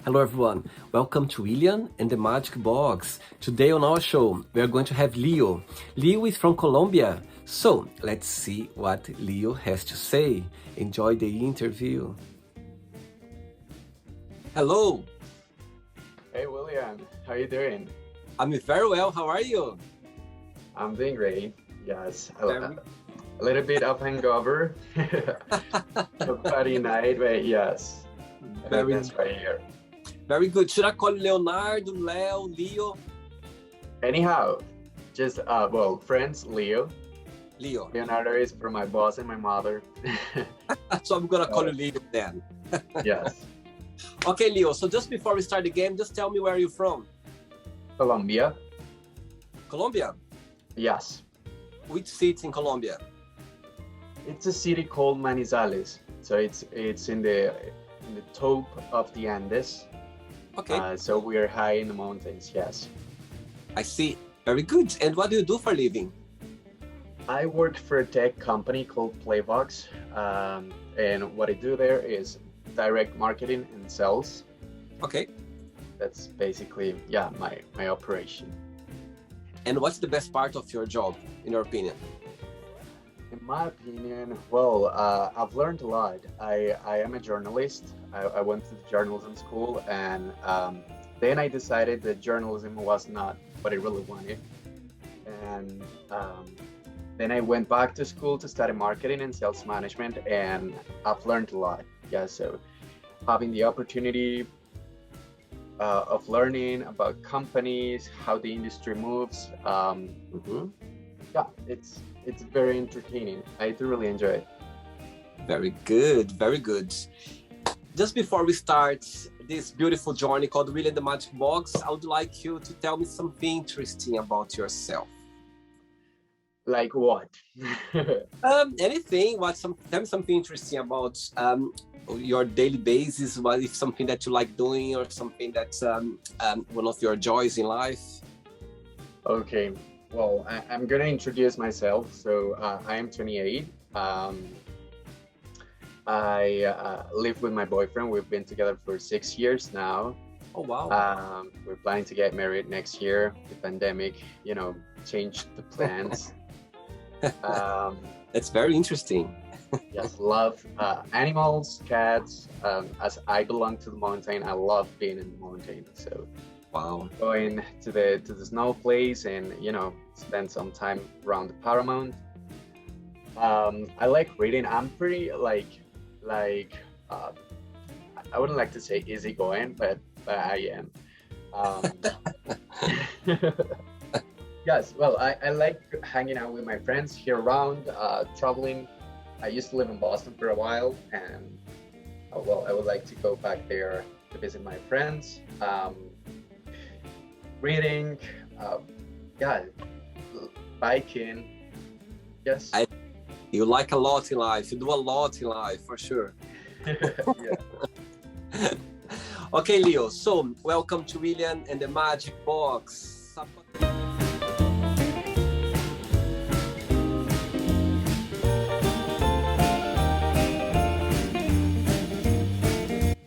Hello everyone, welcome to William and the Magic Box. Today on our show, we are going to have Leo. Leo is from Colombia, so let's see what Leo has to say. Enjoy the interview. Hello. Hey William, how you doing? I'm very well, how are you? I'm doing great. Yes, Very, a little bit of hangover, a party night, but yes, I think very, that's right here. very good. Should I call you Leonardo, Leo? Anyhow, just friends, Leo. Leo. Leonardo is for my boss and my mother. So I'm gonna call Uh, you Leo then. yes, Okay, Leo, so just before we start the game, just tell me where you're from. Colombia. Colombia? Yes, Which city in Colombia? it's a city called Manizales. So it's in the top of the Andes. Okay, So we are high in the mountains. Yes. I see. Very good. And what do you do for a living? I work for a tech company called Playbox, and what I do there is direct marketing and sales. Okay. That's basically, my operation. And what's the best part of your job, in your opinion? In my opinion, I've learned a lot. I am a journalist. I went to journalism school, and then I decided that journalism was not what I really wanted. And then I went back to school to study marketing and sales management, and I've learned a lot. Yeah, so having the opportunity of learning about companies, how the industry moves, Mhm. yeah, it's very entertaining. I do really enjoy it. Very good. Very good. Just before we start this beautiful journey called Really the Magic Box, I would like you to tell me something interesting about yourself. Like what? Anything? Tell me something interesting about your daily basis. What if something that you like doing, or something that's one of your joys in life? Okay, well, I'm gonna introduce myself. So I am 28. I live with my boyfriend. We've been together for 6 years now. Oh wow. We're planning to get married next year. The pandemic, changed the plans. Um, That's very interesting. yes, love animals, cats. As I belong to the mountain, I love being in the mountain. So Wow. going to the snow place and spend some time around the Paramount. I like reading. I'm pretty like uh, I wouldn't like to say easygoing, but I am. Um, yes, well, I like hanging out with my friends here around, traveling. I used to live in Boston for a while, and I would like to go back there to visit my friends. Reading, uh, yeah, biking. Yes. You like a lot in life. You do a lot in life, for sure. Yeah. Okay, Leo. So, welcome to William and the Magic Box.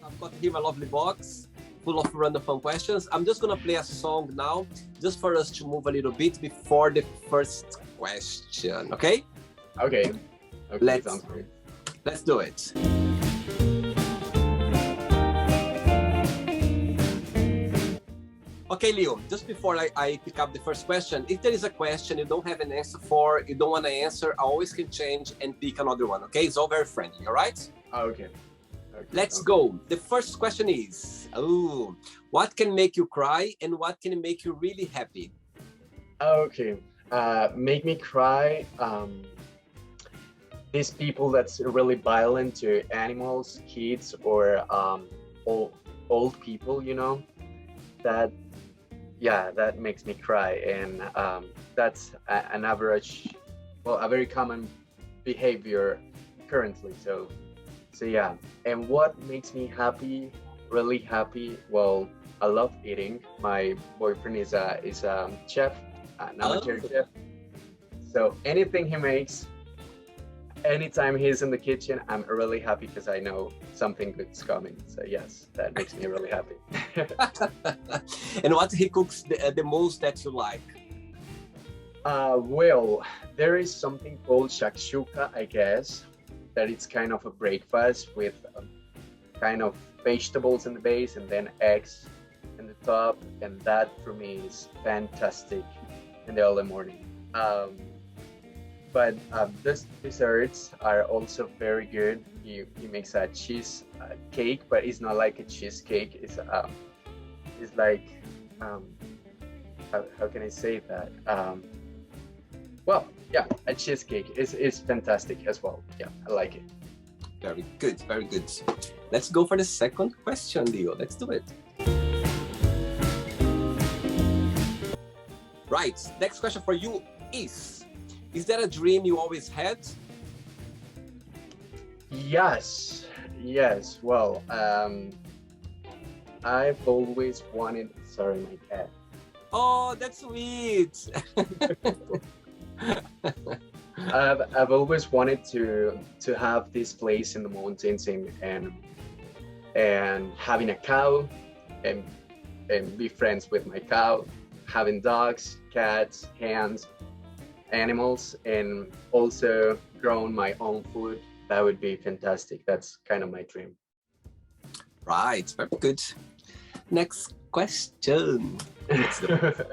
I've got here a lovely box full of random fun questions. I'm just gonna play a song now, just for us to move a little bit before the first question. Okay? Okay. Okay. Let's- Sounds great. Let's do it. Okay, Leo, just before I pick up the first question, if there is a question you don't have an answer for, you don't want to answer, I always can change and pick another one, okay? It's all very friendly, all right? Okay. Okay. Let's sounds go. The first question is, what can make you cry and what can make you really happy? Okay. Make me cry. These people that's really violent to animals, kids, or old people, that that makes me cry, and that's an average, a very common behavior currently. So yeah. And what makes me happy, really happy? Well, I love eating. My boyfriend is a chef, an amateur chef. So anything he makes, anytime he's in the kitchen, I'm really happy because I know something good's coming. So yes, that makes me really happy. And what he cooks the most that you like? Well, there is something called shakshuka, I guess, that it's kind of a breakfast with kind of vegetables in the base and then eggs in the top, and that for me is fantastic in the early morning. But these desserts are also very good. He makes a cheese cake, but it's not like a cheesecake. It's like um, how can I say that? Well, yeah, a cheesecake is fantastic as well. Yeah, I like it. Very good, very good. Let's go for the second question, Leo. Let's do it. Right, next question for you is that a dream you always had? Yes, yes. Well, I've always wanted. Sorry, my cat. Oh, that's sweet. I've always wanted to have this place in the mountains and having a cow and be friends with my cow, having dogs, cats, hens, animals, and also growing my own food. That would be fantastic. That's kind of my dream. Right, very good. Next question. Let's do it.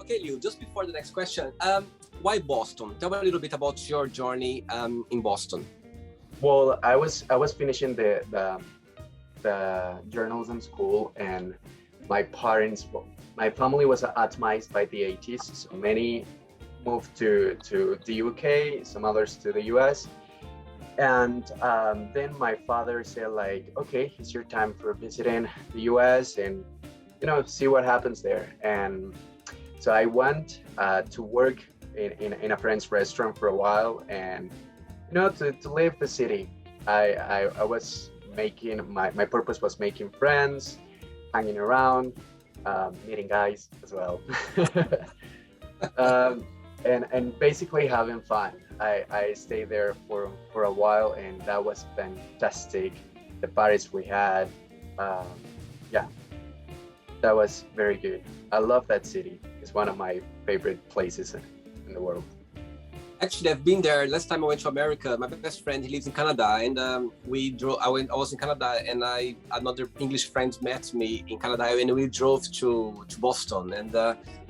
Okay, Leo, just before the next question, why Boston? Tell me a little bit about your journey in Boston. Well, I was finishing the journalism school, and my parents, my family was atomized by the 80s, so many moved to the UK, some others to the US. And then my father said, like, okay, it's your time for visiting the US and, you know, see what happens there. And so I went to work in a friend's restaurant for a while, and, you know, to leave the city. I was making, my purpose was making friends, hanging around, meeting guys as well. And basically having fun. I stayed there for a while, and that was fantastic. The parties we had, yeah, that was very good. I love that city. It's one of my favorite places in the world. Actually, I've been there. Last time I went to America, my best friend, he lives in Canada, and we drove. I was in Canada, and another English friend met me in Canada, and we drove to Boston, and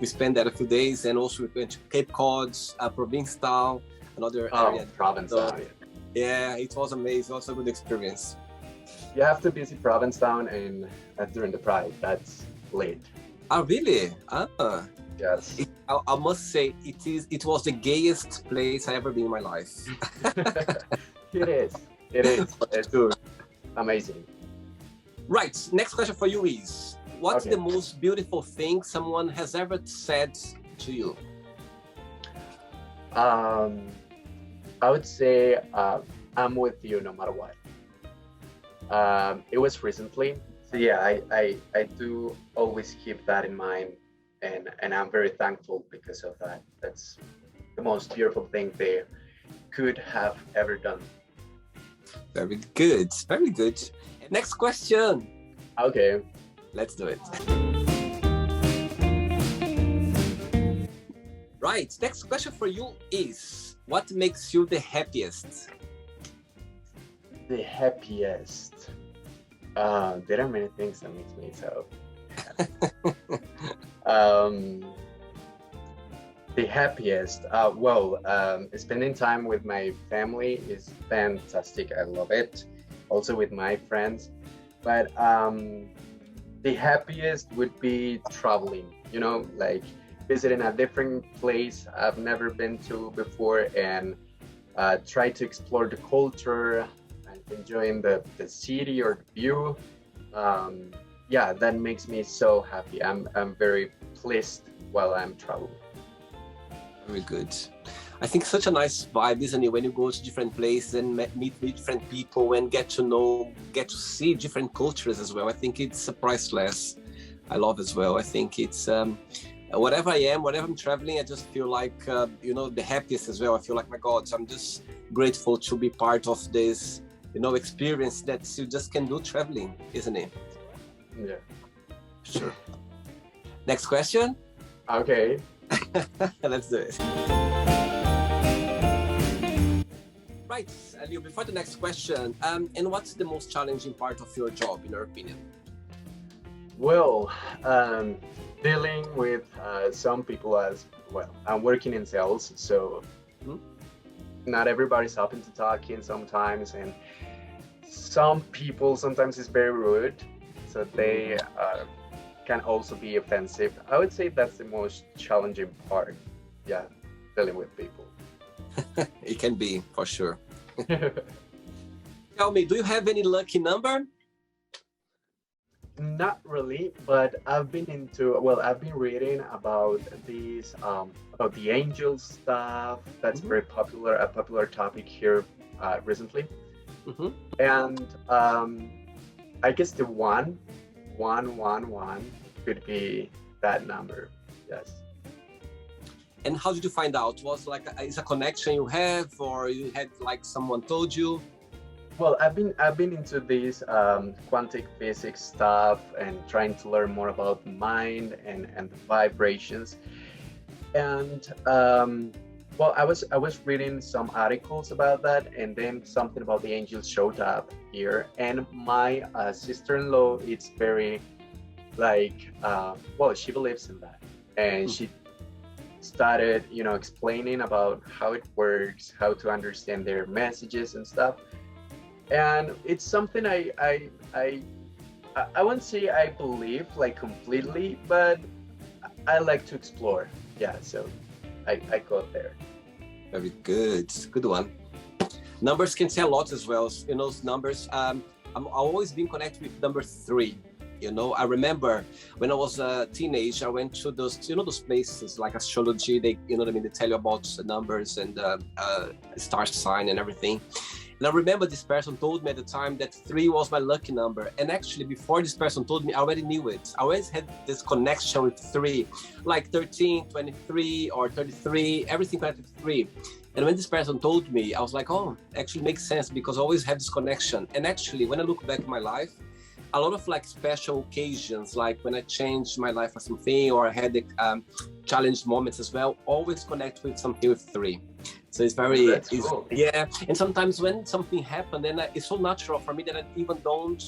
we spent there a few days, and also we went to Cape Cod, Provincetown, another area. Provincetown. So, yeah, it was amazing. It was a good experience. You have to visit Provincetown during the Pride. That's late. Oh, really? Ah. Yes. I must say, it was the gayest place I ever been in my life. It is. It's good. Amazing. Right. Next question for you is, what's Okay. the most beautiful thing someone has ever said to you? I would say I'm with you no matter what. It was recently. So yeah, I do always keep that in mind. And I'm very thankful because of that. That's the most beautiful thing they could have ever done. Very good. Very good. Next question. Okay. Let's do it. Right. Next question for you is, what makes you the happiest? The happiest. There are many things that makes me so happy. The happiest, spending time with my family is fantastic. I love it. Also with my friends, but the happiest would be traveling, you know, like visiting a different place I've never been to before, and try to explore the culture and enjoying the city or the view. Yeah, that makes me so happy. I'm very pleased while I'm traveling. Very good. I think such a nice vibe, isn't it? When you go to different places and meet different people and get to see different cultures as well. I think it's priceless. I love as well. I think it's whatever I am, whatever I'm traveling, I just feel like, the happiest as well. I feel like, my God, so I'm just grateful to be part of this, experience that you just can do traveling, isn't it? Yeah. Sure. Next question. Okay. Let's do it. Right, Leo, before the next question, and what's the most challenging part of your job, in your opinion? Well, dealing with some people as well. I'm working in sales, so not everybody's open to talking sometimes, and some people sometimes is very rude, so they can also be offensive. I would say that's the most challenging part. Yeah, dealing with people. It can be, for sure. Tell me, do you have any lucky number? Not really, but I've been reading about these, about the angel stuff. That's very popular, a popular topic here recently. And I guess the 111 could be that number. Yes. And how did you find out? Was like is a connection you have, or you had like someone told you? Well, I've been into this quantum physics stuff and trying to learn more about the mind and the vibrations. And well, I was reading some articles about that, and then something about the angels showed up here. And my sister-in-law, it's very like, well, she believes in that, and she started, explaining about how it works, how to understand their messages and stuff. And it's something I won't say I believe like completely, but I like to explore. Yeah, so I go there. Very good, good one. Numbers can say a lot as well. Numbers. I'm always been connected with number 3. I remember when I was a teenager, I went to those, those places like astrology. They, they tell you about the numbers and star sign and everything. And I remember this person told me at the time that 3 was my lucky number. And actually, before this person told me, I already knew it. I always had this connection with 3, like 13, 23, or 33, everything connected to 3. And when this person told me, I was like, oh, actually makes sense, because I always have this connection. And actually, when I look back in my life, a lot of like special occasions, like when I changed my life or something, or I had challenged moments as well, always connect with something with 3. So it's very, cool. Yeah. And sometimes when something happened, then it's so natural for me that I even don't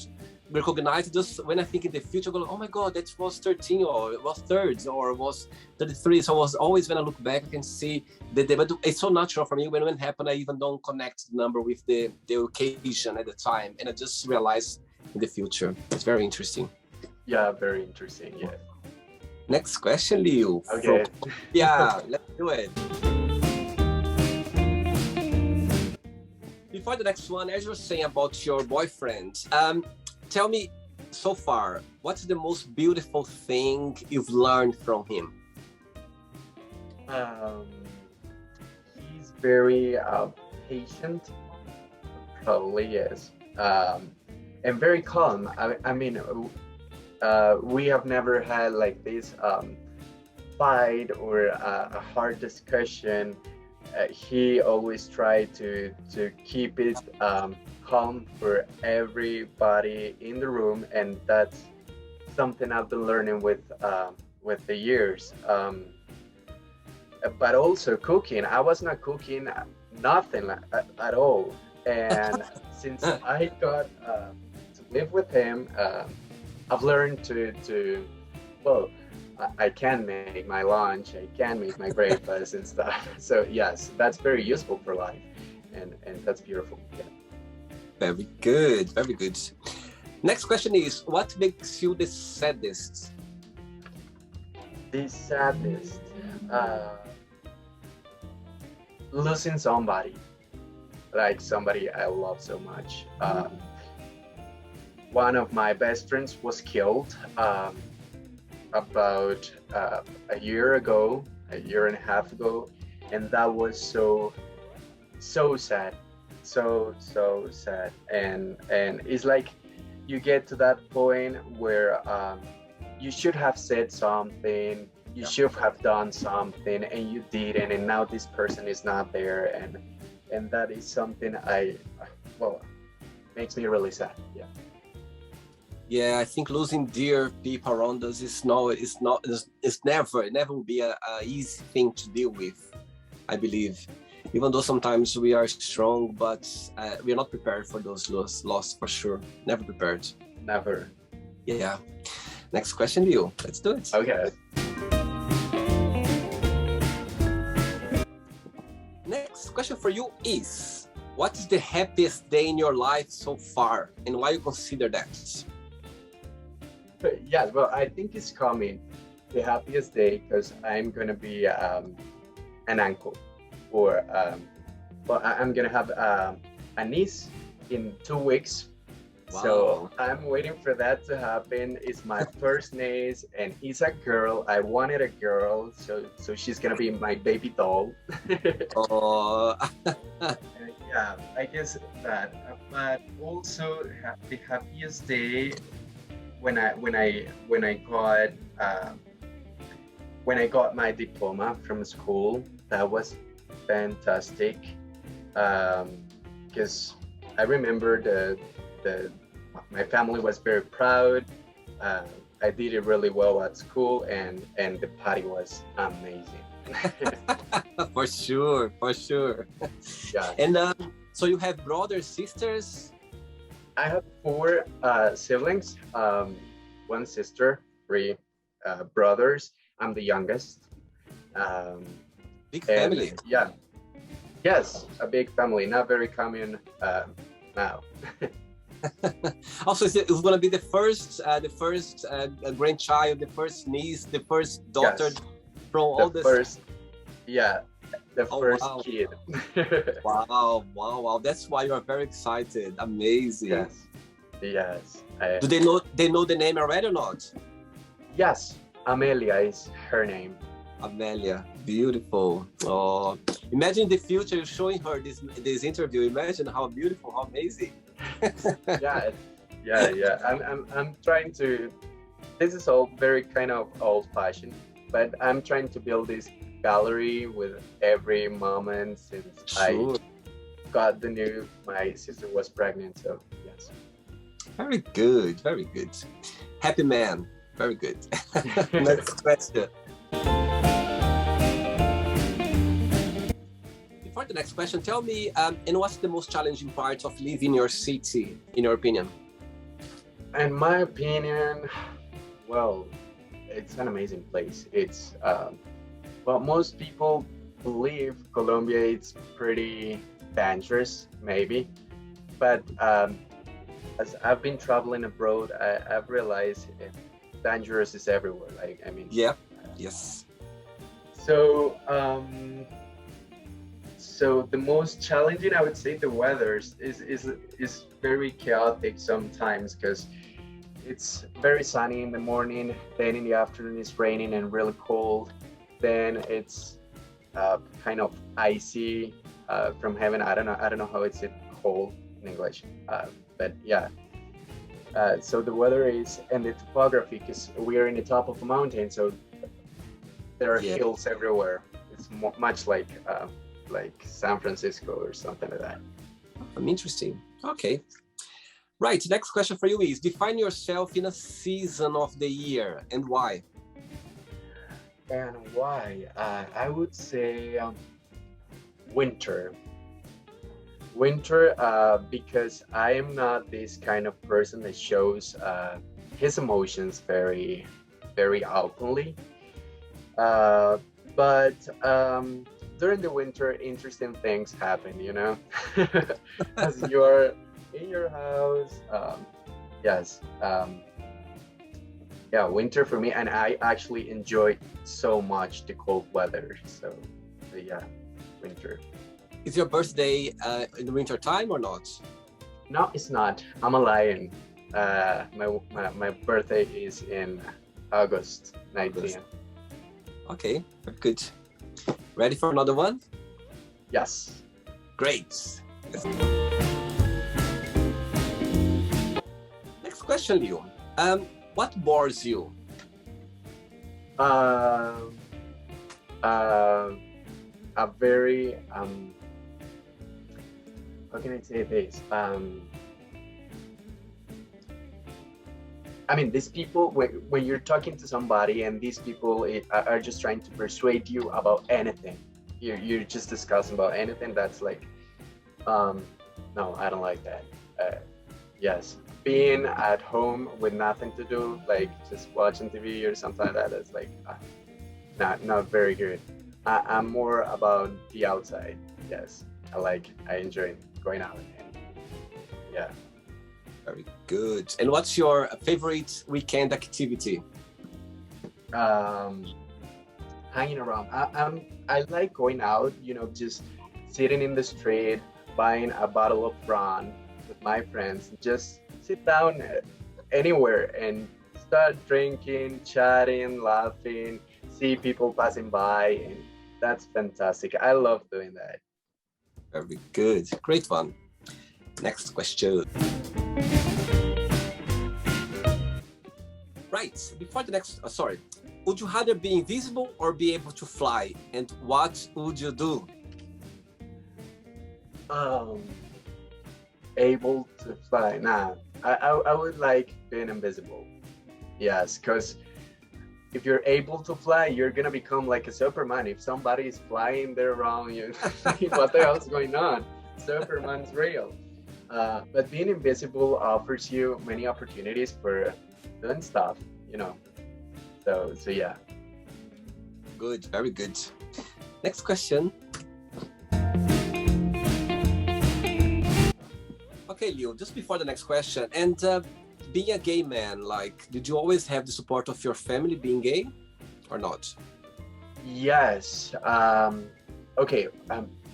recognize it. Just when I think in the future, I go, oh my God, that was 13, or it was 3rd, or it was 33. So I was always, when I look back, I can see but it's so natural for me. When it happened, I even don't connect the number with the occasion at the time. And I just realize in the future. It's very interesting. Yeah, very interesting. Yeah. Next question, Leo. Okay. Yeah, let's do it. Before the next one, as you were saying about your boyfriend, tell me, so far, what's the most beautiful thing you've learned from him? He's very patient, probably, yes, and very calm. I mean, we have never had like this fight or a hard discussion. He always tried to keep it calm for everybody in the room, and that's something I've been learning with the years. But also cooking. I was not cooking nothing at all, and since I got to live with him, I've learned to well, I can make my lunch, I can make my breakfast and stuff. So yes, that's very useful for life, and that's beautiful. Yeah. Very good, very good. Next question is, what makes you the saddest? The saddest, losing somebody, like somebody I love so much. One of my best friends was killed about a year and a half ago, and that was so sad, so sad. And it's like you get to that point where you should have said something, you Yeah. should have done something and you didn't, and now this person is not there, and that is something well, makes me really sad. Yeah. Yeah, I think losing dear people around us it's never will be a easy thing to deal with, I believe. Even though sometimes we are strong, but we are not prepared for those loss for sure. Never prepared. Never. Yeah. Next question, Leo. Let's do it. Okay. Next question for you is, what is the happiest day in your life so far, and why you consider that? Yeah, well, I think it's coming the happiest day because I'm gonna be an uncle, or I'm gonna have a niece in 2 weeks. Wow. So I'm waiting for that to happen. It's my first niece, and it's a girl. I wanted a girl, so she's gonna be my baby doll. Oh, Yeah, I guess that. But also the happiest day when I got my diploma from school. That was fantastic, because I remember my family was very proud. I did it really well at school, and the party was amazing. for sure, for sure. Yeah. And so you have brothers, sisters? I have 4 siblings, 1 sister, 3 brothers. I'm the youngest. Big family. Yeah. Yes, a big family. Not very common now. Also, it's going to be the first grandchild, the first niece, the first daughter, Yes. from all The this. first, yeah, the Oh, first wow. kid. Wow. That's why you are very excited. Amazing. Yes. Yes. Do they know the name already or not? Yes. Amelia is her name. Amelia, beautiful. Oh, imagine the future showing her this interview. Imagine how beautiful, how amazing. Yeah. Yeah. I'm trying to. This is all very kind of old-fashioned, but I'm trying to build this gallery with every moment since Sure. I got the news my sister was pregnant. So yes. Very good, very good. Happy man, very good. Next question. Before the next question, tell me, and what's the most challenging part of living in your city, in your opinion? In my opinion, well, it's an amazing place. It's well, most people believe Colombia is pretty dangerous, maybe, but as I've been traveling abroad, I've realized dangerous is everywhere. Like, I mean, Yeah, yes. so so the most challenging, I would say, the weather is very chaotic sometimes, because it's very sunny in the morning, then in the afternoon it's raining and really cold, then it's kind of icy from heaven. I don't know how it's called in English, but yeah. So the weather is, and the topography, because we are in the top of a mountain, so there are Yeah. hills everywhere. It's much like San Francisco or something like that. Interesting. Okay. Right, next question for you is, define yourself in a season of the year and why? And why? I would say winter. Winter, because I am not this kind of person that shows his emotions very, very openly. But during the winter, interesting things happen, you know, as you're in your house. Yes. Yeah, winter for me, and I actually enjoy so much the cold weather. So yeah, winter. Is your birthday in the winter time or not? No, it's not. I'm a lion. My birthday is in August 19th. Okay, very good. Ready for another one? Yes. Great. Next question, Leo. What bores you? Um, uh, a very how can I say this? I mean, these people, when you're talking to somebody and these people are just trying to persuade you about anything, you're just discussing about anything, that's like, um, no, I don't like that. Uh, yes, being at home with nothing to do, like just watching TV or something like that, is like not very good. I'm more about the outside. Yes, I enjoy going out and yeah. Very good. And what's your favorite weekend activity? Um, Hanging around. I like going out, just sitting in the street, buying a bottle of ron with my friends, just sit down anywhere and start drinking, chatting, laughing, see people passing by, and that's fantastic. I love doing that. Very good. Great one. Next question. Right. Before the next, sorry. Would you rather be invisible or be able to fly? And what would you do? Um, Able to fly. Nah, I would like being invisible. Yes, because if you're able to fly, you're gonna become like a Superman. If somebody is flying there around you, what the hell's going on? Superman's real. But being invisible offers you many opportunities for doing stuff, you know. So yeah. Good. Very good. Next question. Okay, Leo, just before the next question, and being a gay man, like, did you always have the support of your family being gay or not? Yes. Okay.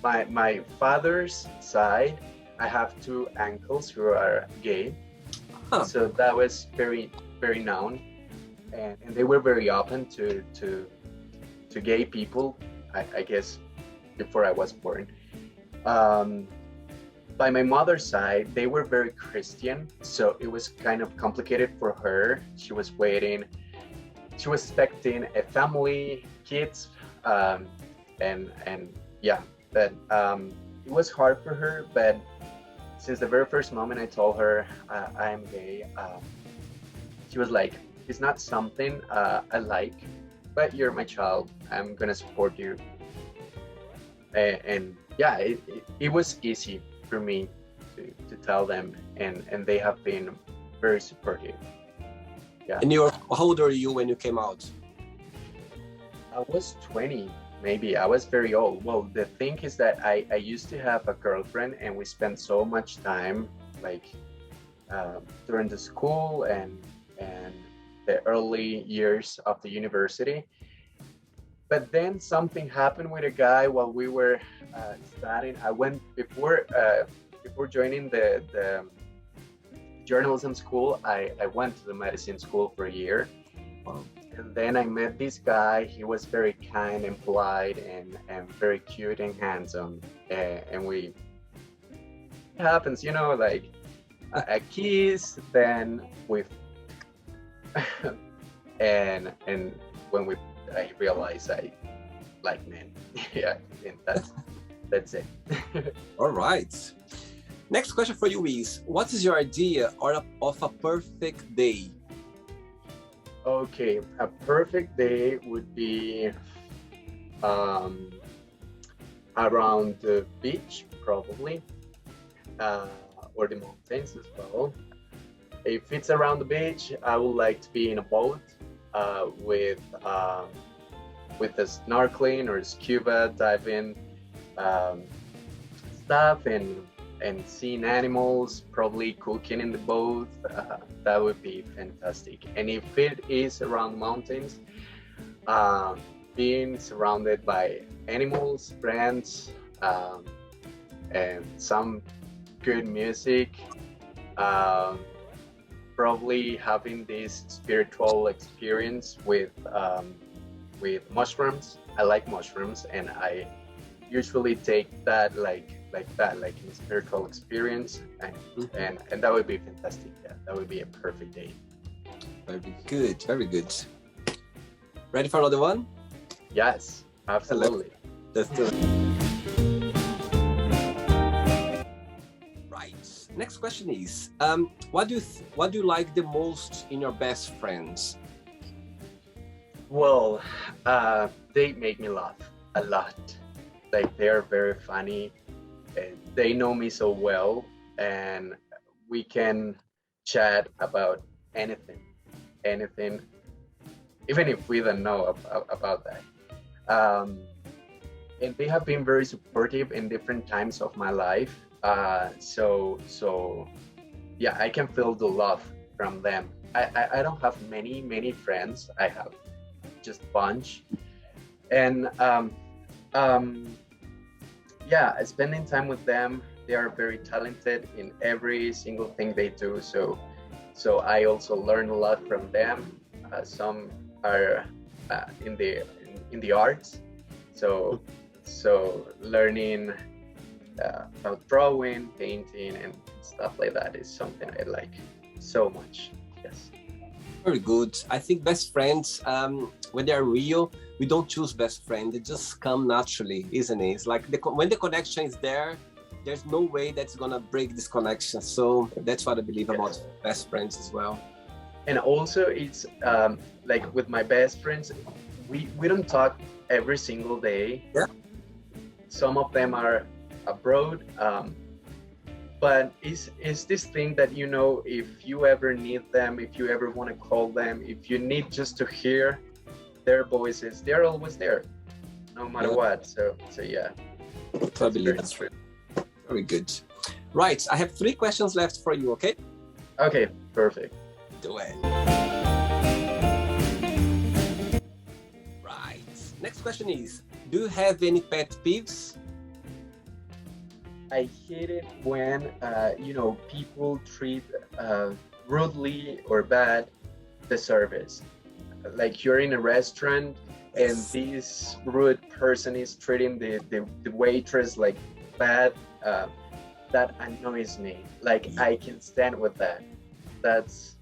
My father's side, I have two uncles who are gay, Huh. so that was very known, and they were very open to gay people. I guess before I was born. Um, by my mother's side, they were very Christian, so it was kind of complicated for her. She was expecting a family, kids, um, and yeah, but it was hard for her. But since the very first moment I told her I am gay, she was like, "It's not something I like, but you're my child. I'm gonna support you." And yeah, it was easy for me to tell them, and they have been very supportive. Yeah. And how old were you when you came out? I was 20, maybe. I was very old. Well, the thing is that I used to have a girlfriend, and we spent so much time, like, during the school and the early years of the university. But then something happened with a guy while we were studying. I went before joining the journalism school. I went to the medicine school for a year. Wow. And then I met this guy. He was very kind and polite and very cute and handsome. And we, it happens, like a kiss, then with, and when I realized I like men. Yeah, and that's it. All right. Next question for you is, what is your idea of a perfect day? Okay, a perfect day would be um, around the beach, probably, or the mountains as well. If it's around the beach, I would like to be in a boat with the snorkeling or scuba diving um, stuff and seeing animals, probably cooking in the boat. That would be fantastic. And if it is around mountains, um, being surrounded by animals, friends, and some good music, um, probably having this spiritual experience with mushrooms. I like mushrooms, and I usually take that like in a spiritual experience, and that would be fantastic. Yeah, that would be a perfect day. Very good. Very good. Ready for another one? Yes, absolutely. Let's do it. Right. Next question is, what do you like the most in your best friends? Well, they make me laugh a lot. Like they are very funny. And they know me so well, and we can chat about anything, anything, even if we don't know about that. Um, and they have been very supportive in different times of my life. So yeah, I can feel the love from them. I don't have many friends. I have just a bunch, and um, yeah, spending time with them. They are very talented in every single thing they do. So I also learn a lot from them. Some are in the arts, so learning about drawing, painting, and stuff like that is something I like so much. Yes. Very good. I think best friends, when they are real, we don't choose best friend. They just come naturally, isn't it? It's like when the connection is there, there's no way that's gonna break this connection. So that's what I believe about best friends as well. And also, it's like with my best friends, we don't talk every single day. Yeah. Some of them are abroad, but it's this thing that, you know, if you ever need them, if you ever want to call them, if you need just to hear their voices, they're always there, no matter what. So yeah, I believe that's true. Very good. Right, I have 3 questions left for you. Okay. Okay, perfect. Do it. Right. Next question is, do you have any pet peeves? I hate it when you know, people treat rudely or bad the service. Like you're in a restaurant and this rude person is treating the waitress like bad. That annoys me. Like I can stand with that. That's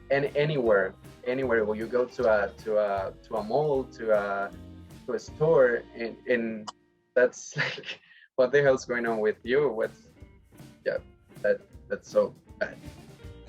and anywhere when you go to a mall, to a store, and that's like, what the hell's going on with you? Yeah, that's so bad.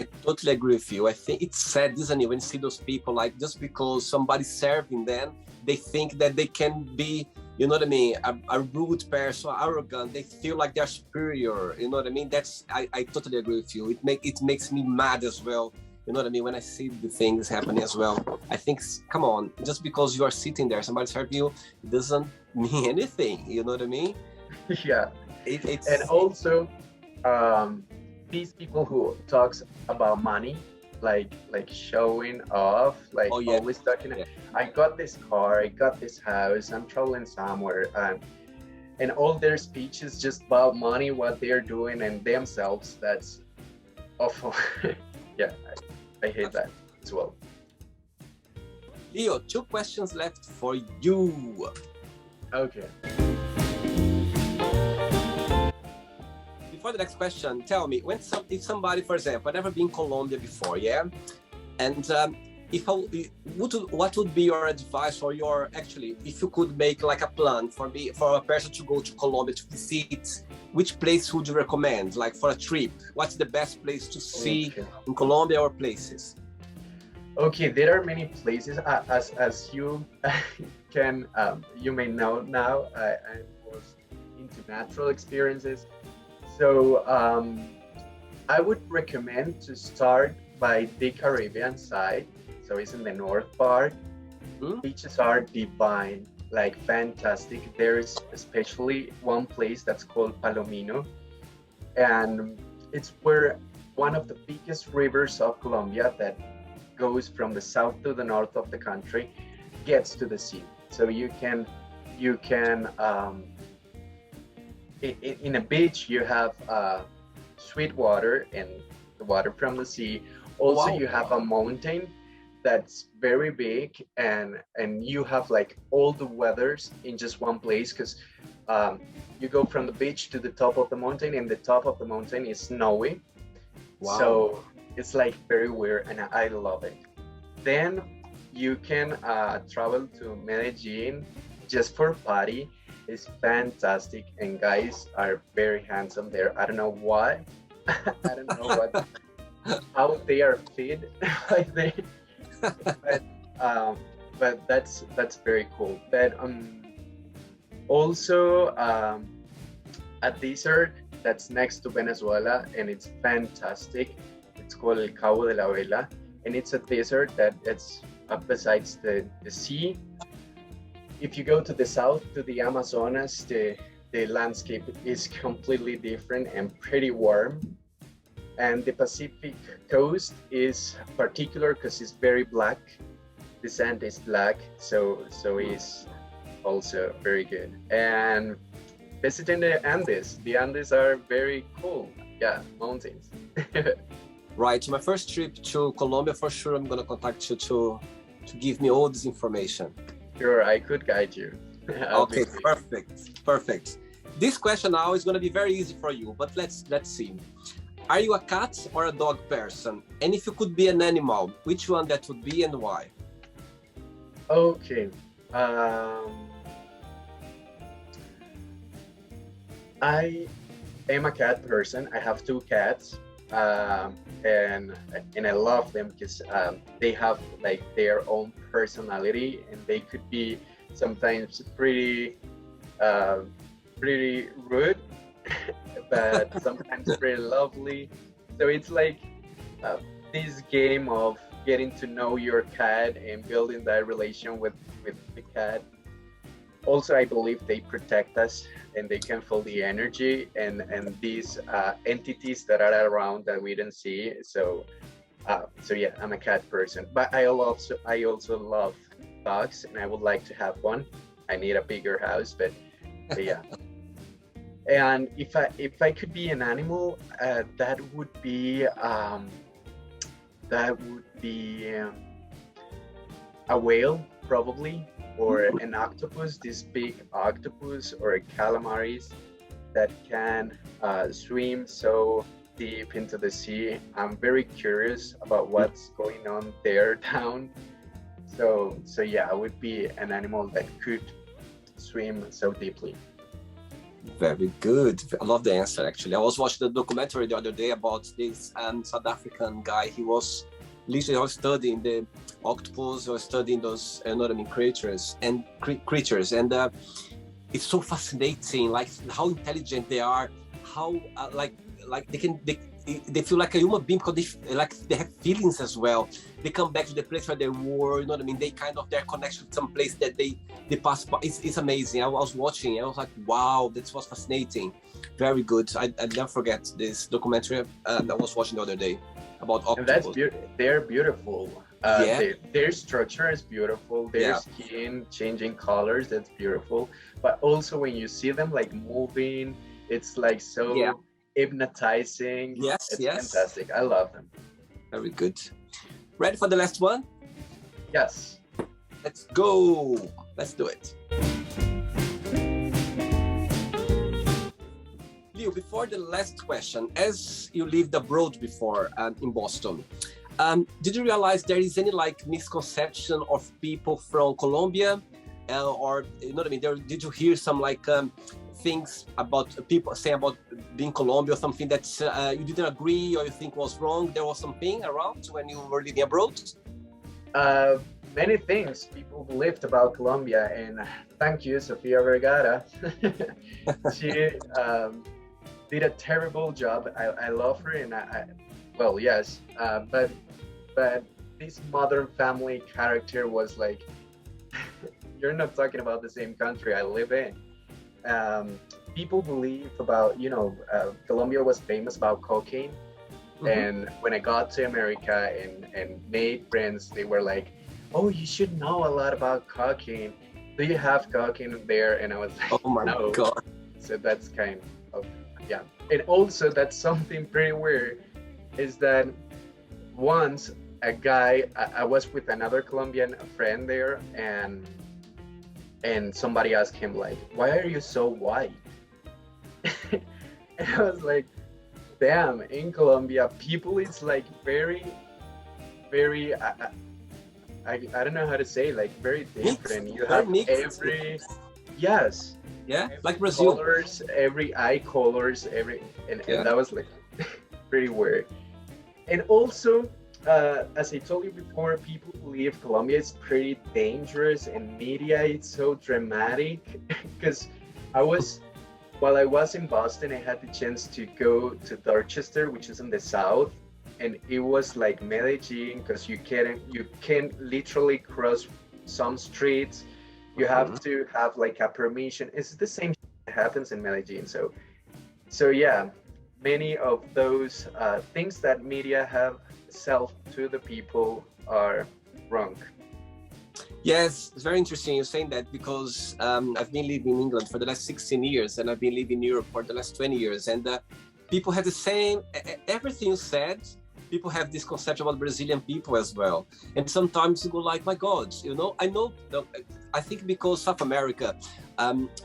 I totally agree with you. I think it's sad, isn't it, when you see those people, like, just because somebody's serving them, they think that they can be, you know what I mean, a rude person, arrogant. They feel like they're superior. You know what I mean? I totally agree with you. It makes me mad as well. You know what I mean? When I see the things happening as well, I think, come on, just because you are sitting there, somebody's serving you, it doesn't mean anything. You know what I mean? Yeah. It's And also, these people who talks about money, like showing off, like always talking. Yeah. I got this car, I got this house, I'm traveling somewhere, and all their speech is just about money, what they're doing, and themselves. That's awful. Yeah, I hate that as well. Leo, 2 questions left for you. Okay. Before the next question, tell me, if somebody, for example, I've never been in Colombia before, yeah? And what would be your advice, or if you could make like a plan for a person to go to Colombia to visit, which place would you recommend, like for a trip? What's the best place to see in Colombia or places? Okay, there are many places. As you can, you may know now, I was into natural experiences. So I would recommend to start by the Caribbean side. So it's in the north part. Beaches are divine, like fantastic. There's especially one place that's called Palomino, and it's where one of the biggest rivers of Colombia, that goes from the south to the north of the country, gets to the sea. So you can in a beach you have sweet water and the water from the sea. Also, you have a mountain that's very big, and you have like all the weathers in just one place, because you go from the beach to the top of the mountain, and the top of the mountain is snowy. So it's like very weird, and I love it. Then you can travel to Medellin just for party. It's fantastic, and guys are very handsome there. I don't know why. I don't know what how they are fit like they, but um, but that's very cool. But also a desert that's next to Venezuela, and it's fantastic. It's called El Cabo de la Vela, and it's a desert that it's up besides the sea. If you go to the south to the Amazonas, the landscape is completely different and pretty warm. And the Pacific coast is particular because it's very black. The sand is black, so it's also very good. And visiting the Andes are very cool. Yeah, mountains. Right. My first trip to Colombia, for sure, I'm gonna contact you to give me all this information. Sure, I could guide you. Okay, perfect. This question now is gonna be very easy for you, but let's see. Are you a cat or a dog person? And if you could be an animal, which one that would be and why? Okay. I am a cat person. I have two cats, and I love them because they have like their own personality, and they could be sometimes uh, pretty rude, but sometimes pretty lovely. So it's like uh, this game of getting to know your cat and building that relation with the cat. Also, I believe they protect us and they can feel the energy and these entities that are around that we don't see. So yeah, I'm a cat person, but I also love dogs, and I would like to have one. I need a bigger house, but yeah. And if I could be an animal, that would be a whale probably, or an octopus, this big octopus or a calamaris that can swim so deep into the sea. I'm very curious about what's going on there down. So yeah, I would be an animal that could swim so deeply. Very good. I love the answer, actually. I was watching the documentary the other day about this South African guy. He was literally studying the octopus or studying those, you know what I mean, creatures. And it's so fascinating, like how intelligent they are, how like they feel like a human being because they have feelings as well. They come back to the place where they were, you know what I mean? They kind of their connection to some place that they pass by. It's amazing. I was watching, I was like, wow, this was fascinating. Very good. I'd never forget this documentary that I was watching the other day about octopus. And they're beautiful. Yeah. Their structure is beautiful. Their skin changing colors, that's beautiful. But also when you see them like moving, it's like so hypnotizing. Yes, it's yes. fantastic. I love them. Very good. Ready for the last one? Yes. Let's go. Let's do it. Leo, before the last question, as you lived abroad before in Boston, did you realize there is any like misconception of people from Colombia, or you know what I mean? Did you hear some like things about people saying about being Colombia, or something that you didn't agree or you think was wrong? There was something around when you were living abroad? Many things people believed about Colombia, and thank you, Sofia Vergara. She did a terrible job. I love her, and well, yes, but this modern family character was like, you're not talking about the same country I live in. People believe about, Colombia was famous about cocaine. And when I got to America and made friends, they were like, oh, you should know a lot about cocaine. Do you have cocaine there? And I was like, oh my no. God. So that's kind of, yeah. And also that's something pretty weird is that once a guy, I was with another Colombian friend there, and somebody asked him like, why are you so white? And I was like, damn, in Colombia, people is like very, very, I don't know how to say, like very Mix, different. You very have mixed. every, yes, Yeah, like every Brazil. colors, every eye colors, and Yeah. that was like pretty weird. And also, as I told you before, people believe Colombia is pretty dangerous and media is so dramatic. Because I was, while I was in Boston, I had the chance to go to Dorchester, which is in the south, and it was like Medellin because you can literally cross some streets. You have Mhm. to have like a permission. It's the same that happens in Medellin. So yeah, many of those things that media have sell to the people are wrong. Yes, it's very interesting you're saying that because I've been living in England for the last 16 years and I've been living in Europe for the last 20 years. And people have the same, everything you said, people have this concept about Brazilian people as well. And sometimes you go like, my God, I know, I think because South America,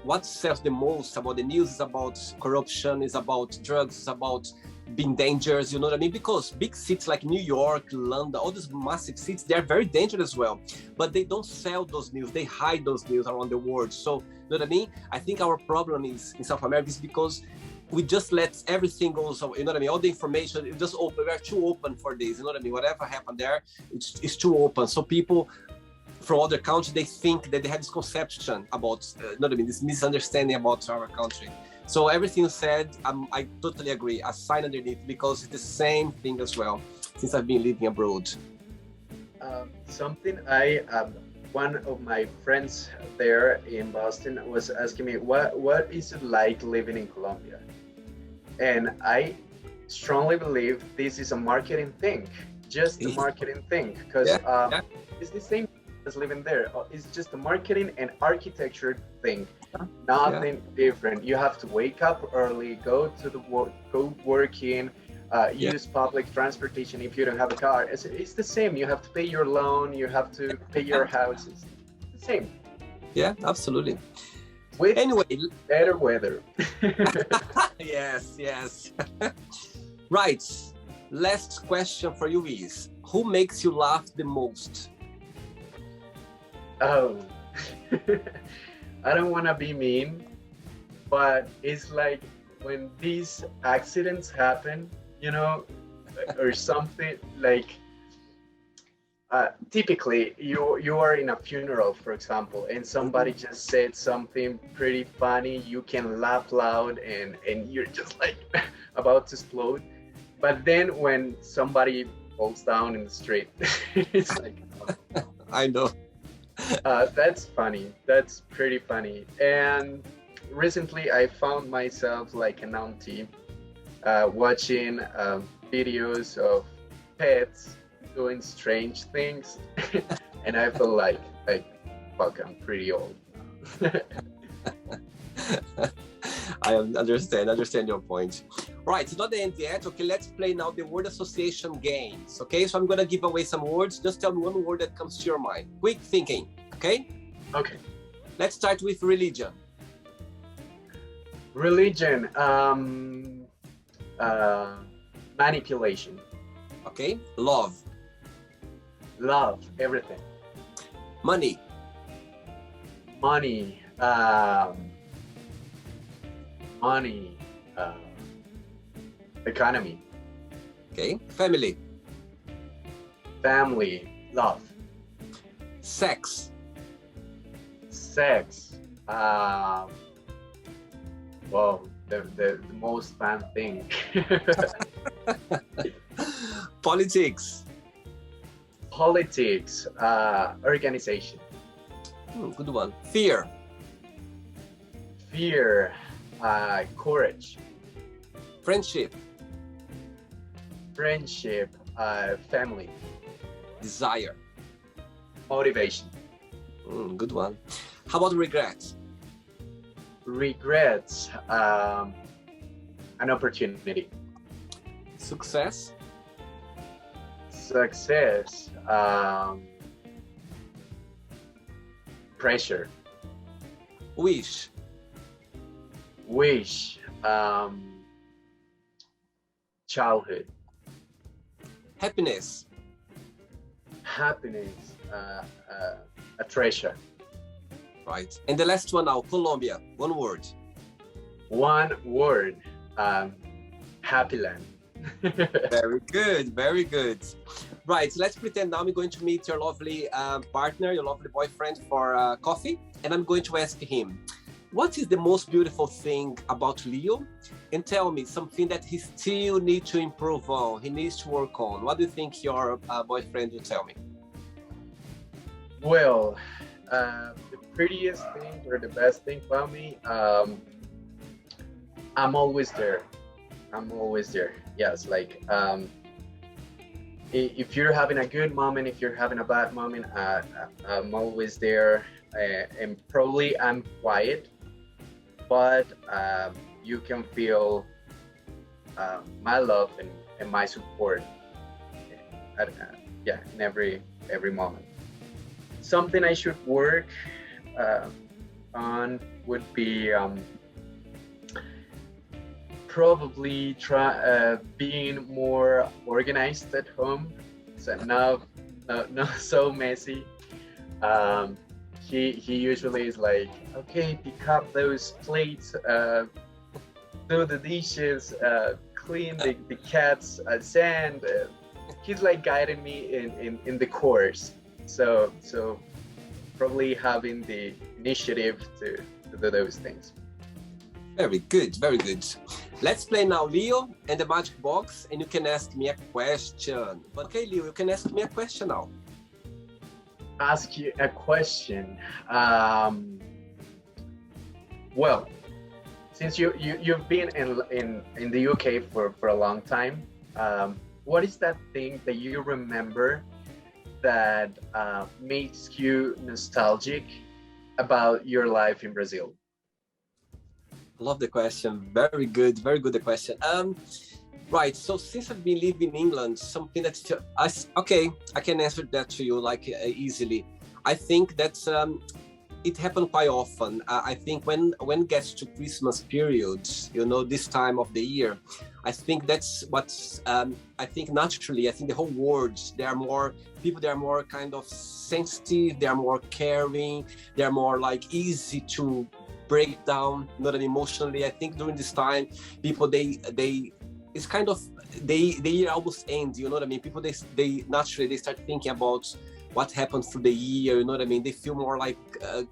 what sells the most about the news is about corruption, is about drugs, is about being dangerous, you know what I mean? Because big cities like New York, London, all these massive cities, they're very dangerous as well. But they don't sell those news, they hide those news around the world. So, you know what I mean? I think our problem is in South America is because we just let everything go, so you know what I mean? All the information, it just open, we're too open for this, you know what I mean? Whatever happened there, it's too open. So people from other countries, they think that they have this conception about, you know what I mean? This misunderstanding about our country. So everything you said, I totally agree. I sign underneath because it's the same thing as well since I've been living abroad. Something one of my friends there in Boston was asking me, what is it like living in Colombia? And I strongly believe this is a marketing thing, just a marketing thing, because Yeah, yeah, it's the same as living there. It's just a marketing and architecture thing, yeah, nothing different. You have to wake up early, go to the work, go working, yeah, use public transportation if you don't have a car. It's the same. You have to pay your loan, you have to pay your house. It's the same yeah, absolutely. with Anyway, better weather. yes, yes. Right. Last question for you is, who makes you laugh the most? Oh, I don't want to be mean, but it's like when these accidents happen, you know, or something like typically you are in a funeral, for example, and somebody Mhm. just said something pretty funny. You can laugh loud and you're just like about to explode. But then when somebody falls down in the street, it's like, I know. that's funny. That's pretty funny. And recently, I found myself like an auntie watching videos of pets doing strange things, and I feel like fuck, I'm pretty old. I understand your point. Right, it's not the end yet. Okay, let's play now the word association games. Okay, so I'm gonna give away some words. Just tell me one word that comes to your mind. Quick thinking. Okay, Okay, let's start with religion. religion, uh, manipulation, Okay, love, love, everything, money, money, money, economy, okay, family, family, love, sex, sex. Well, the most fun thing. politics. Politics, organization, Good one. Fear, fear, courage, friendship, friendship, family, desire. motivation, Good one. How about regret? regrets, an opportunity, Success, success, pressure, wish, wish, childhood, happiness, Happiness, a treasure. Right. And the last one now, Colombia. One word. One word, happy land. Very good, very good. Right, so let's pretend now I'm going to meet your lovely partner, your lovely boyfriend for coffee, and I'm going to ask him, what is the most beautiful thing about Leo? And tell me something that he still needs to improve on, he needs to work on. What do you think your boyfriend will tell me? Well, the prettiest thing or the best thing about me, I'm always there. I'm always there. Yes, like if you're having a good moment, if you're having a bad moment, I'm always there. And probably I'm quiet, but you can feel my love and my support. At, yeah, in every moment. Something I should work on would be probably try being more organized at home, so not so messy. He usually is like, okay, pick up those plates, do the dishes, clean the cat's sand. He's like guiding me in the course. So probably having the initiative to do those things. Very good, very good. Let's play now, Leo, and the magic box, and you can ask me a question. Okay, Leo, you can ask me a question now. Ask you a question. Well, since you've been in the UK for a long time, what is that thing that you remember that makes you nostalgic about your life in Brazil? Love the question. Very good the question. Right, so since I've been living in England, something that's okay, I can answer that to you like easily. I think that's it happened quite often. I think when it gets to Christmas periods, you know, this time of the year, I think that's what's I think naturally, I think the whole world, there are more people, they are more kind of sensitive, they are more caring, they are more like easy to break down, you know what I mean, emotionally. I think during this time, people they it's kind of the year almost ends, you know what I mean. People they naturally they start thinking about what happened through the year, you know what I mean. They feel more like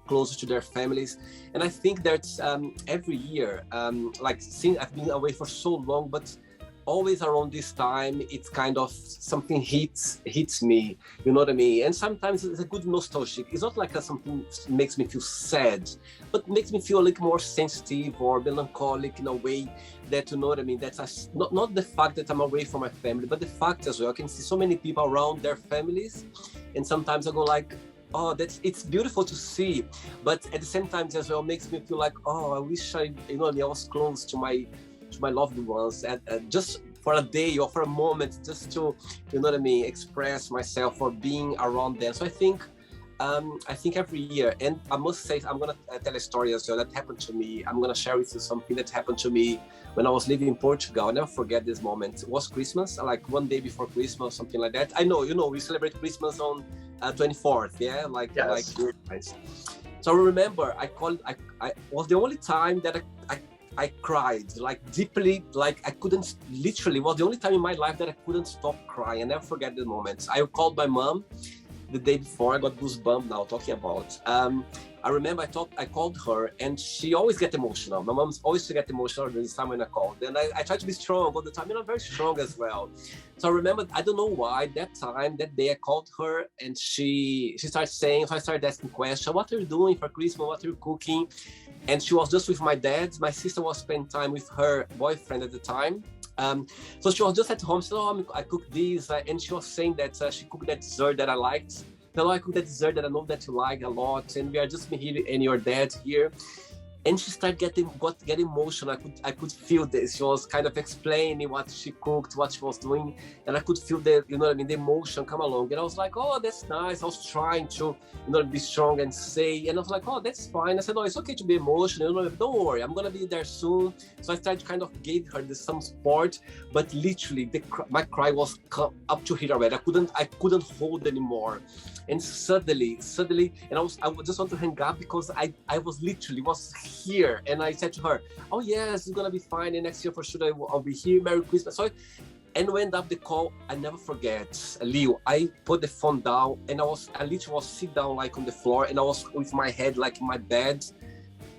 closer to their families, and I think that's every year. Like since I've been away for so long, but always around this time, it's kind of something hits me, you know what I mean. And sometimes it's a good nostalgic. It's not like something makes me feel sad, but makes me feel a little more sensitive or melancholic in a way that, you know what I mean. That's not the fact that I'm away from my family, but the fact as well, I can see so many people around their families, and sometimes I go like, oh, it's beautiful to see, but at the same time as well makes me feel like, oh, I wish I was close to my loved ones, and just for a day or for a moment, just to, you know what I mean, express myself or being around them. So I think every year, and I must say, I'm gonna tell a story as well that happened to me. I'm gonna share with you something that happened to me when I was living in Portugal. I'll never forget this moment. It was Christmas, like one day before Christmas, something like that. I know, we celebrate Christmas on 24th, yeah, Yes. So I remember I was the only time that I cried like deeply, like I couldn't, literally was the only time in my life that I couldn't stop crying. I never forget the moment. I called my mom the day before. I got goosebumps now talking about. I remember I called her, and she always get emotional. My mom's always get emotional this time when I called. And I try to be strong all the time, I'm very strong as well. So I remember, I don't know why, that day I called her, and she started saying, so I started asking questions. What are you doing for Christmas? What are you cooking? And she was just with my dad. My sister was spending time with her boyfriend at the time. So she was just at home. She said, oh, I cooked this. And she was saying that she cooked that dessert that I liked. Hello, I cooked that dessert that I know that you like a lot. And we are just me here and your dad here. And she started getting emotional. I could feel this. She was kind of explaining what she cooked, what she was doing, and I could feel the, you know what I mean, the emotion come along. And I was like, oh, that's nice. I was trying to, you know, be strong and say, and I was like, oh, that's fine. I said, oh, it's okay to be emotional. You know, don't worry, I'm gonna be there soon. So I started kind of gave her some support, but literally my cry was up to here already. I couldn't hold anymore. And suddenly, and I just want to hang up because I was literally here, and I said to her, "Oh yes, it's gonna be fine. And next year for sure I'll be here. Merry Christmas." So, and we end up the call. I never forget, Leo. I put the phone down, and I literally was sit down like on the floor, and I was with my head like in my bed.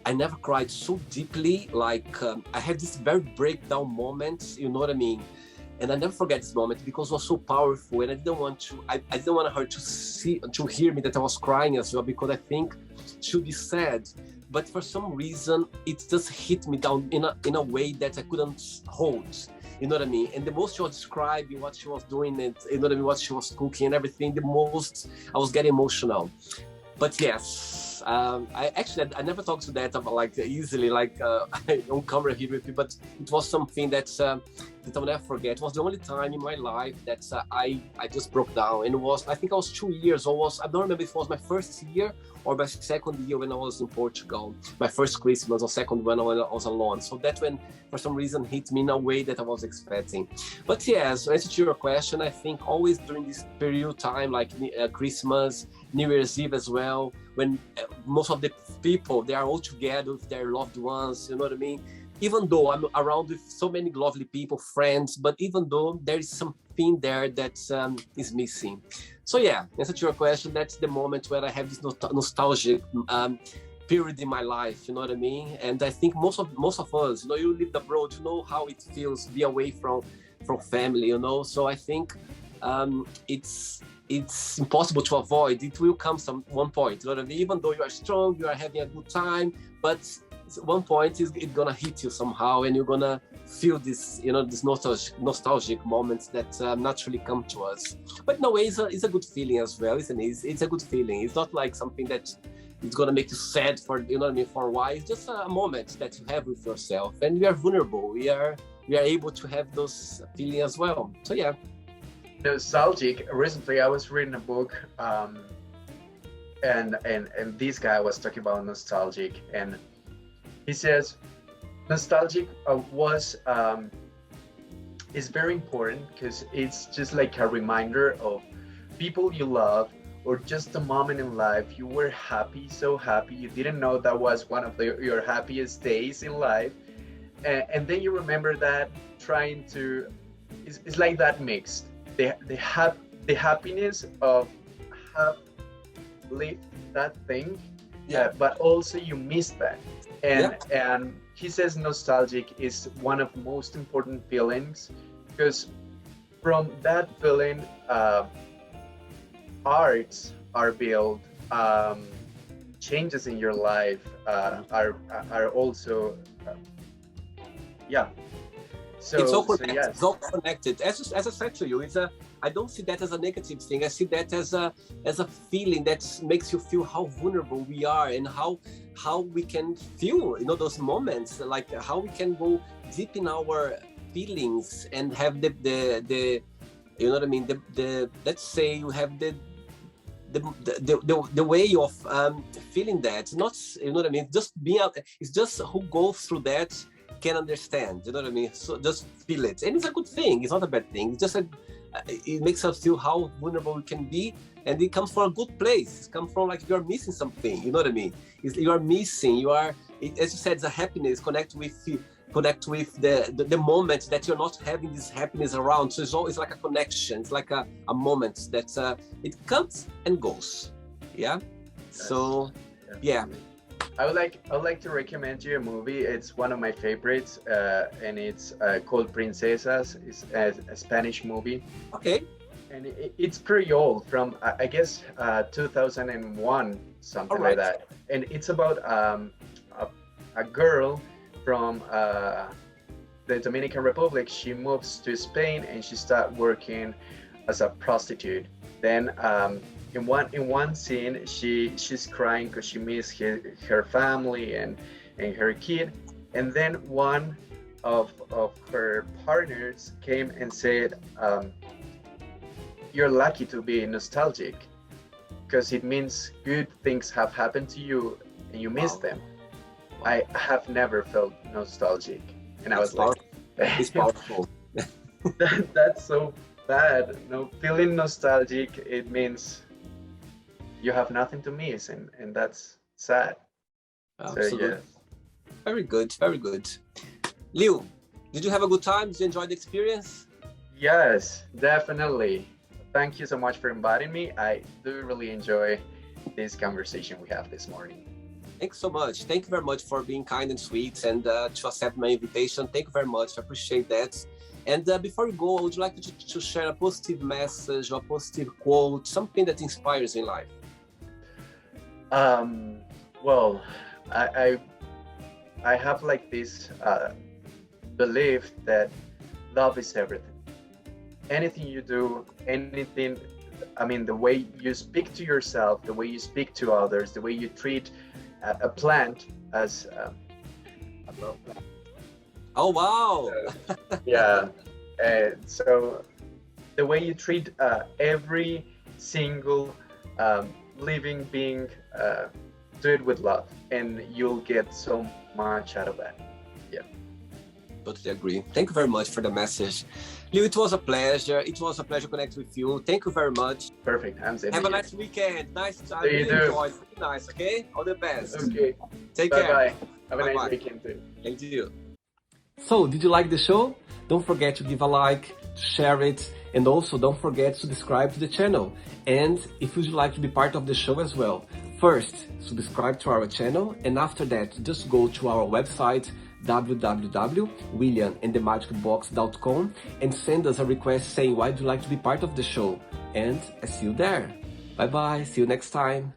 I never cried so deeply. Like I had this very breakdown moment. You know what I mean? And I never forget this moment because it was so powerful, and I didn't want her to hear me that I was crying as well, because I think she'll be sad. But for some reason, it just hit me down in a way that I couldn't hold. You know what I mean? And the most she was describing what she was doing, and you know what I mean, what she was cooking and everything, the most I was getting emotional. But yes, I never talked to that about like easily, like on camera here with you, but it was something that I'll never forget. It was the only time in my life that I just broke down. And I think I was 2 years, or I don't remember if it was my first year or my second year when I was in Portugal. My first Christmas or second when I was alone. So that when for some reason hit me in a way that I was expecting. But yes, answer to your question, I think always during this period time, like Christmas, New Year's Eve as well, when most of the people, they are all together with their loved ones, you know what I mean? Even though I'm around with so many lovely people, friends, but even though there is something there that is missing. So yeah, answer to your question, that's the moment where I have this nostalgic period in my life, you know what I mean? And I think most of us, you know, you live abroad, you know how it feels to be away from family, you know? So I think it's impossible to avoid. It will come one point, you know what I mean? Even though you are strong, you are having a good time, but one point it's gonna hit you somehow, and you're gonna feel this, you know, this nostalgic moments that naturally come to us. But in a way, it's a good feeling as well, isn't it? It's a good feeling. It's not like something that it's gonna make you sad for, you know what I mean, for a while. It's just a moment that you have with yourself, and we are vulnerable. We are able to have those feelings as well. So yeah. Nostalgic. Recently, I was reading a book, and this guy was talking about nostalgic, and he says nostalgic is very important because it's just like a reminder of people you love, or just a moment in life you were happy, so happy you didn't know that was one of your happiest days in life, and then you remember that trying to, it's like that mixed, the happiness of have lived that thing, but also you miss that. And he says nostalgic is one of the most important feelings, because from that feeling, arts are built, changes in your life are also, yeah. So it's all connected. yes. It's all connected. As I said to you, I don't see that as a negative thing. I see that as a feeling that makes you feel how vulnerable we are, and how we can feel, you know, those moments, like how we can go deep in our feelings and have the you know what I mean, the let's say you have the way of feeling that, not, you know what I mean, just being out. It's just who goes through that can understand, you know what I mean? So just feel it, and it's a good thing. It's not a bad thing. It's just it makes us feel how vulnerable we can be, and it comes from a good place. It comes from like you're missing something, you know what I mean? You are missing. As you said, it's a happiness. Connect with the moment that you're not having this happiness around. So it's always like a connection. It's like a moment that it comes and goes. Yeah. So yeah. I would like to recommend you a movie. It's one of my favorites, and it's called Princesas. It's a Spanish movie. Okay. And it's pretty old, from I guess 2001, something like that. And it's about a girl from the Dominican Republic. She moves to Spain and she starts working as a prostitute. Then in one scene, she's crying because she misses her family, and and her kid. And then one of her partners came and said, you're lucky to be nostalgic because it means good things have happened to you and you miss Wow. them. I have never felt nostalgic. And I was like, It's powerful. that's so bad. No, feeling nostalgic, it means you have nothing to miss, and that's sad. So Absolutely. yeah. Very good, very good. Leo, did you have a good time? Did you enjoy the experience? Yes, definitely. Thank you so much for inviting me. I do really enjoy this conversation we have this morning. Thanks so much. Thank you very much for being kind and sweet and to accept my invitation. Thank you very much. I appreciate that. And before you go, I would like to share a positive message or a positive quote, something that inspires you in life. Well, I have like this belief that love is everything. Anything you do, anything, I mean, the way you speak to yourself, the way you speak to others, the way you treat a plant as a love plant. Oh, wow. Yeah. So the way you treat every single living being, do it with love, and you'll get so much out of that. Yeah. Totally agree. Thank you very much for the message. Leo, it was a pleasure. It was a pleasure connecting with you. Thank you very much. Perfect. I'm saying. Have a nice weekend. Nice. I You really too. enjoyed. Really nice. Okay. All the best. Okay. Take Bye care. bye. Have a Bye-bye. nice weekend too. Thank you. So, did you like the show? Don't forget to give a like, to share it, and also don't forget to subscribe to the channel. And if you'd like to be part of the show as well, first, subscribe to our channel, and after that, just go to our website, www.williamandthemagicbox.com, and send us a request saying why you'd like to be part of the show. And I see you there. Bye bye, see you next time.